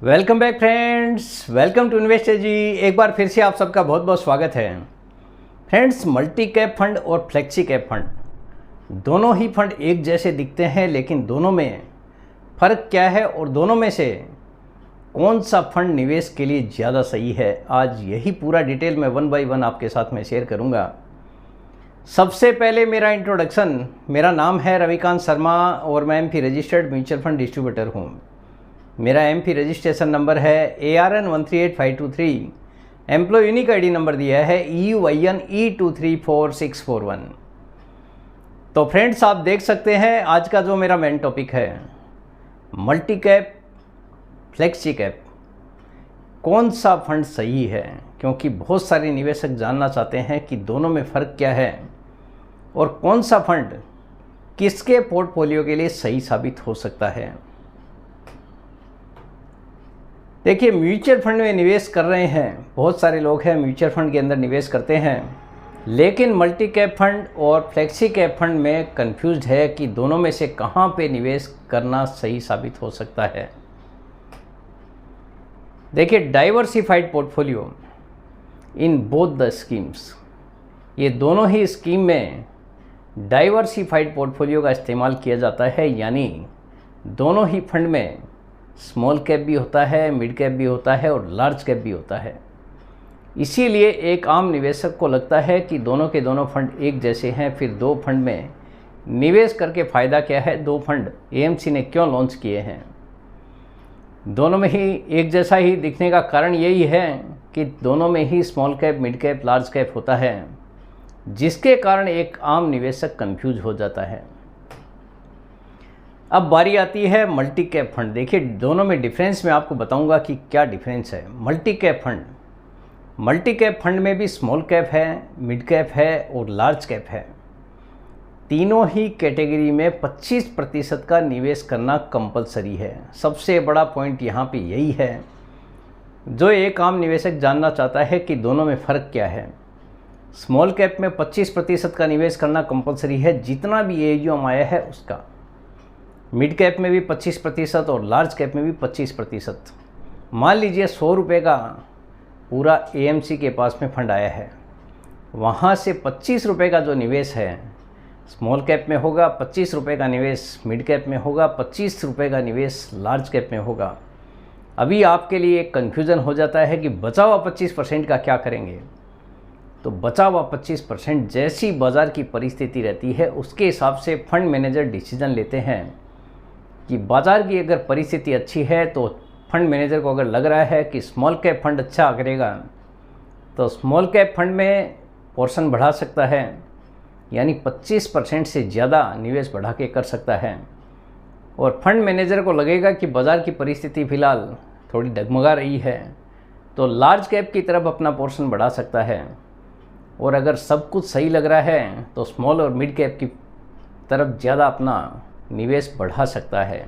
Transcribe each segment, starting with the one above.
Welcome back friends, welcome to investor ji. एक बार फिर से आप सबका बहुत बहुत स्वागत है। फ्रेंड्स, मल्टी कैप फंड और फ्लेक्सी कैप फंड दोनों ही फंड एक जैसे दिखते हैं, लेकिन दोनों में फ़र्क क्या है और दोनों में से कौन सा फंड निवेश के लिए ज़्यादा सही है, आज यही पूरा डिटेल में वन बाय वन आपके साथ में शेयर करूँगा। सबसे पहले मेरा इंट्रोडक्शन, मेरा नाम है रविकांत शर्मा और मैं AMFI registered mutual fund distributor हूँ। मेरा एमपी रजिस्ट्रेशन नंबर है ARN 138523। Employee unique ID number दिया है EUIN E234641। तो फ्रेंड्स, आप देख सकते हैं आज का जो मेरा मेन टॉपिक है, मल्टी कैप फ्लेक्सी कैप, कौन सा फंड सही है, क्योंकि बहुत सारे निवेशक जानना चाहते हैं कि दोनों में फ़र्क क्या है और कौन सा फंड किसके पोर्टफोलियो के लिए सही साबित हो सकता है। देखिए, म्यूचुअल फंड में निवेश कर रहे हैं, बहुत सारे लोग हैं म्यूचुअल फंड के अंदर निवेश करते हैं, लेकिन मल्टी कैप फंड और फ्लेक्सी कैप फंड में कंफ्यूज्ड है कि दोनों में से कहां पे निवेश करना सही साबित हो सकता है। देखिए, diversified portfolio in both the schemes, ये दोनों ही स्कीम में डाइवर्सिफाइड पोर्टफोलियो का इस्तेमाल किया जाता है, यानी दोनों ही फंड में स्मॉल कैप भी होता है, मिड कैप भी होता है और लार्ज कैप भी होता है। इसीलिए एक आम निवेशक को लगता है कि दोनों के दोनों फंड एक जैसे हैं, फिर दो फंड में निवेश करके फ़ायदा क्या है, दो फंड AMC ने क्यों लॉन्च किए हैं। दोनों में ही एक जैसा ही दिखने का कारण यही है कि दोनों में ही small cap, mid cap, large cap होता है, जिसके कारण एक आम निवेशक कंफ्यूज हो जाता है। अब बारी आती है मल्टी कैप फंड। देखिए, दोनों में डिफरेंस मैं आपको बताऊंगा कि क्या डिफरेंस है। मल्टी कैप फंड में भी स्मॉल कैप है, मिड कैप है और लार्ज कैप है। तीनों ही कैटेगरी में 25% का निवेश करना कंपलसरी है। सबसे बड़ा पॉइंट यहाँ पे यही है, जो एक आम निवेशक जानना चाहता है कि दोनों में फ़र्क क्या है। स्मॉल कैप में 25% का निवेश करना कंपलसरी है, जितना भी AUM आया है उसका। मिड कैप में भी 25% और लार्ज कैप में भी 25%। मान लीजिए 100 रुपये का पूरा AMC के पास में फंड आया है, वहाँ से 25 रुपये का जो निवेश है स्मॉल कैप में होगा, 25 रुपये का निवेश मिड कैप में होगा, 25 रुपये का निवेश लार्ज कैप में होगा। अभी आपके लिए एक कन्फ्यूज़न हो जाता है कि बचा हुआ 25% का क्या करेंगे। तो बचा हुआ 25% जैसी बाज़ार की परिस्थिति रहती है, उसके हिसाब से फंड मैनेजर डिसीजन लेते हैं कि बाज़ार की अगर परिस्थिति अच्छी है तो फंड मैनेजर को अगर लग रहा है कि स्मॉल कैप फंड अच्छा करेगा, तो स्मॉल कैप फंड में पोर्शन बढ़ा सकता है, यानी 25% से ज़्यादा निवेश बढ़ा के कर सकता है। और फंड मैनेजर को लगेगा कि बाज़ार की परिस्थिति फ़िलहाल थोड़ी डगमगा रही है, तो लार्ज कैप की तरफ अपना पोर्शन बढ़ा सकता है। और अगर सब कुछ सही लग रहा है तो स्मॉल और मिड कैप की तरफ ज़्यादा अपना निवेश बढ़ा सकता है।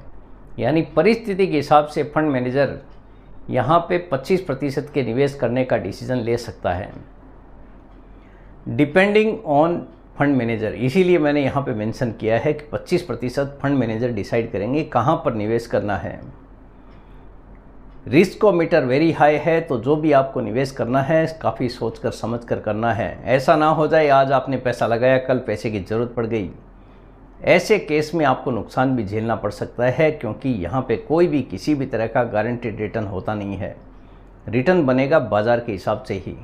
यानी परिस्थिति के हिसाब से फंड मैनेजर यहाँ पे 25% के निवेश करने का डिसीजन ले सकता है, डिपेंडिंग ऑन फंड मैनेजर। इसीलिए मैंने यहाँ पे मेंशन किया है कि 25% फंड मैनेजर डिसाइड करेंगे कहाँ पर निवेश करना है। रिस्कोमीटर वेरी हाई है, तो जो भी आपको निवेश करना है काफ़ी सोच कर समझ कर करना है। ऐसा ना हो जाए आज आपने पैसा लगाया, कल पैसे की ज़रूरत पड़ गई। ऐसे केस में आपको नुकसान भी झेलना पड़ सकता है, क्योंकि यहाँ पे कोई भी किसी भी तरह का गारंटेड रिटर्न होता नहीं है। रिटर्न बनेगा बाज़ार के हिसाब से ही।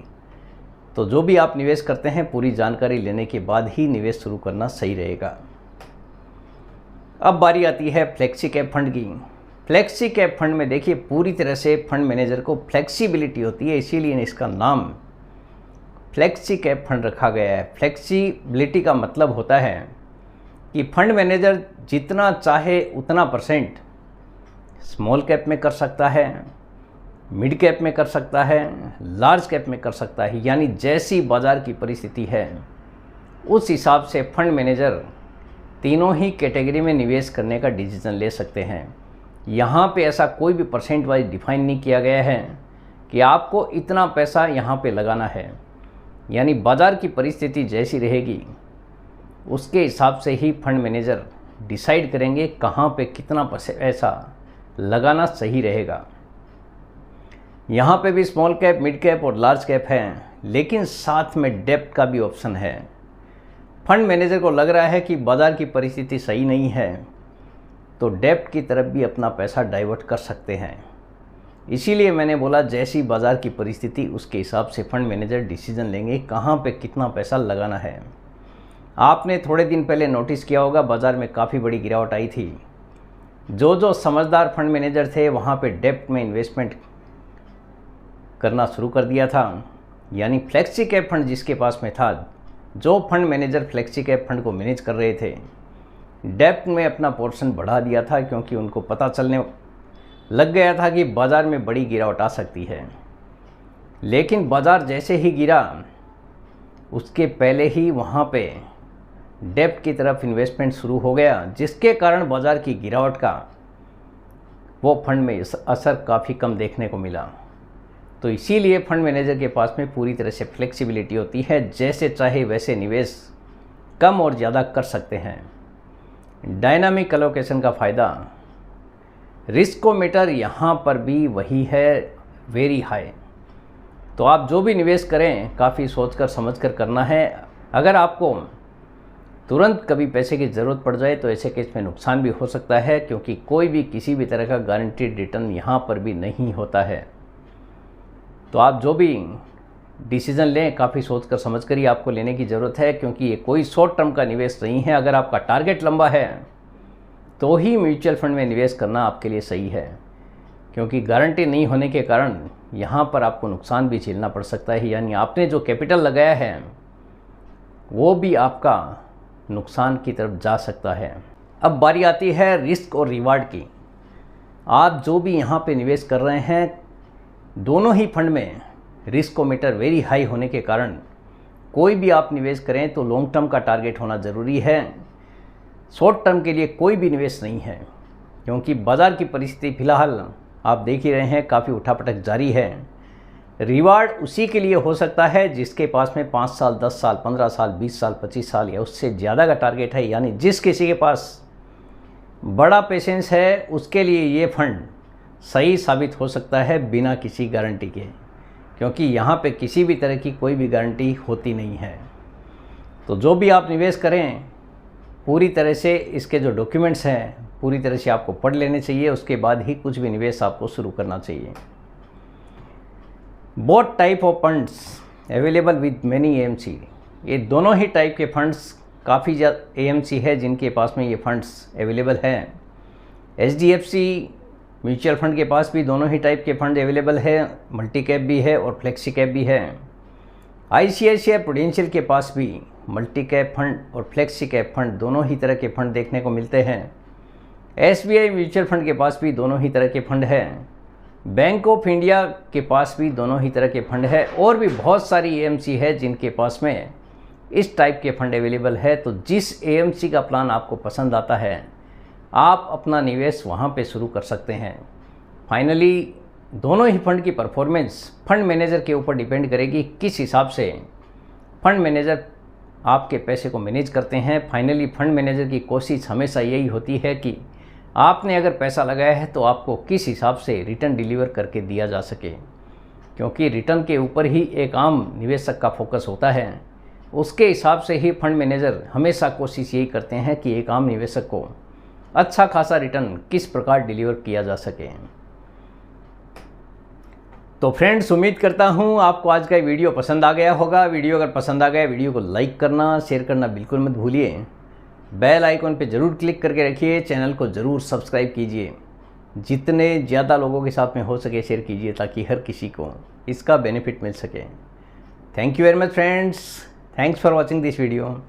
तो जो भी आप निवेश करते हैं, पूरी जानकारी लेने के बाद ही निवेश शुरू करना सही रहेगा। अब बारी आती है फ्लेक्सी कैप फंड की। फ्लेक्सी कैप फंड में देखिए, पूरी तरह से फंड मैनेजर को फ्लेक्सिबिलिटी होती है, इसीलिए इसका नाम फ्लेक्सी कैप फंड रखा गया है। फ्लेक्सिबिलिटी का मतलब होता है कि फंड मैनेजर जितना चाहे उतना % स्मॉल कैप में कर सकता है, मिड कैप में कर सकता है, लार्ज कैप में कर सकता है। यानी जैसी बाज़ार की परिस्थिति है उस हिसाब से फंड मैनेजर तीनों ही कैटेगरी में निवेश करने का डिसीजन ले सकते हैं। यहाँ पे ऐसा कोई भी % वाइज डिफाइन नहीं किया गया है कि आपको इतना पैसा यहाँ पे लगाना है। यानी बाज़ार की परिस्थिति जैसी रहेगी उसके हिसाब से ही फंड मैनेजर डिसाइड करेंगे कहाँ पे कितना पैसा लगाना सही रहेगा। यहाँ पे भी स्मॉल कैप, मिड कैप और लार्ज कैप है, लेकिन साथ में डेप्ट का भी ऑप्शन है। फंड मैनेजर को लग रहा है कि बाज़ार की परिस्थिति सही नहीं है, तो डेप्ट की तरफ भी अपना पैसा डाइवर्ट कर सकते हैं। इसीलिए मैंने बोला जैसी बाज़ार की परिस्थिति उसके हिसाब से फंड मैनेजर डिसीजन लेंगे कहाँ पे कितना पैसा लगाना है। आपने थोड़े दिन पहले नोटिस किया होगा बाज़ार में काफ़ी बड़ी गिरावट आई थी। जो समझदार फंड मैनेजर थे वहाँ पे डेप्ट में इन्वेस्टमेंट करना शुरू कर दिया था, यानी फ्लेक्सी कैप फंड जिसके पास में था, जो fund manager flexi cap fund को मैनेज कर रहे थे, डेप्ट में अपना पोर्शन बढ़ा दिया था, क्योंकि उनको पता चलने लग गया था कि बाज़ार में बड़ी गिरावट आ सकती है। लेकिन बाज़ार जैसे ही गिरा उसके पहले ही वहाँ पे डेप्ट की तरफ इन्वेस्टमेंट शुरू हो गया, जिसके कारण बाज़ार की गिरावट का वो फंड में असर काफ़ी कम देखने को मिला। तो इसीलिए फंड मैनेजर के पास में पूरी तरह से फ्लेक्सिबिलिटी होती है, जैसे चाहे वैसे निवेश कम और ज़्यादा कर सकते हैं। डायनामिक एलोकेशन का फ़ायदा, रिस्कोमीटर यहाँ पर भी वही है, वेरी हाई। तो आप जो भी निवेश करें काफ़ी सोचकर समझकर करना है। अगर आपको तुरंत कभी पैसे की ज़रूरत पड़ जाए तो ऐसे केस में नुकसान भी हो सकता है, क्योंकि कोई भी किसी भी तरह का गारंटीड रिटर्न यहाँ पर भी नहीं होता है। तो आप जो भी डिसीज़न लें काफ़ी सोच कर समझ कर ही आपको लेने की ज़रूरत है, क्योंकि ये कोई शॉर्ट टर्म का निवेश नहीं है। अगर आपका टारगेट लंबा है तो ही म्यूचुअल फंड में निवेश करना आपके लिए सही है, क्योंकि गारंटी नहीं होने के कारण यहाँ पर आपको नुकसान भी झेलना पड़ सकता है, यानी आपने जो कैपिटल लगाया है वो भी आपका नुकसान की तरफ जा सकता है। अब बारी आती है रिस्क और रिवार्ड की। आप जो भी यहाँ पे निवेश कर रहे हैं, दोनों ही फंड में रिस्कोमीटर वेरी हाई होने के कारण कोई भी आप निवेश करें तो लॉन्ग टर्म का टारगेट होना ज़रूरी है। शॉर्ट टर्म के लिए कोई भी निवेश नहीं है, क्योंकि बाज़ार की परिस्थिति फ़िलहाल आप देख ही रहे हैं काफ़ी उठापटक जारी है। रिवार्ड उसी के लिए हो सकता है जिसके पास में 5 साल, 10 साल, 15 साल, 20 साल, 25 साल या उससे ज़्यादा का टारगेट है, यानी जिस किसी के पास बड़ा पेशेंस है उसके लिए ये फंड सही साबित हो सकता है बिना किसी गारंटी के, क्योंकि यहाँ पे किसी भी तरह की कोई भी गारंटी होती नहीं है। तो जो भी आप निवेश करें पूरी तरह से इसके जो डॉक्यूमेंट्स हैं पूरी तरह से आपको पढ़ लेने चाहिए, उसके बाद ही कुछ भी निवेश आपको शुरू करना चाहिए। Both type of funds available with many AMC, ये दोनों ही टाइप के फंड्स काफ़ी ज़्यादा एएमसी है जिनके पास में ये फंड्स अवेलेबल हैं। एचडीएफसी म्यूचुअल फंड के पास भी दोनों ही टाइप के फंड अवेलेबल है, मल्टी कैप भी है और फ्लेक्सी कैप भी है। आईसीआईसीआई प्रूडेंशियल के पास भी मल्टी कैप फंड और फ्लेक्सी कैप फंड दोनों ही तरह के फंड देखने को मिलते हैं। एसबीआई म्यूचुअल फंड के पास भी दोनों ही तरह के फंड हैं। बैंक ऑफ इंडिया के पास भी दोनों ही तरह के फंड है, और भी बहुत सारी एएमसी है जिनके पास में इस टाइप के फंड अवेलेबल है। तो जिस एएमसी का प्लान आपको पसंद आता है आप अपना निवेश वहाँ पे शुरू कर सकते हैं। फाइनली दोनों ही फंड की परफॉर्मेंस फंड मैनेजर के ऊपर डिपेंड करेगी, किस हिसाब से फंड मैनेजर आपके पैसे को मैनेज करते हैं। फाइनली फंड मैनेजर की कोशिश हमेशा यही होती है कि आपने अगर पैसा लगाया है तो आपको किस हिसाब से रिटर्न डिलीवर करके दिया जा सके, क्योंकि रिटर्न के ऊपर ही एक आम निवेशक का फोकस होता है। उसके हिसाब से ही फंड मैनेजर हमेशा कोशिश यही करते हैं कि एक आम निवेशक को अच्छा खासा रिटर्न किस प्रकार डिलीवर किया जा सके। तो फ्रेंड्स, उम्मीद करता हूँ आपको आज का वीडियो पसंद आ गया होगा। वीडियो अगर पसंद आ गया वीडियो को लाइक करना, शेयर करना बिल्कुल मत भूलिए। बेल आइकॉन पे ज़रूर क्लिक करके रखिए, चैनल को ज़रूर सब्सक्राइब कीजिए। जितने ज़्यादा लोगों के साथ में हो सके शेयर कीजिए, ताकि हर किसी को इसका बेनिफिट मिल सके। Thank you very much friends, thanks for watching this video.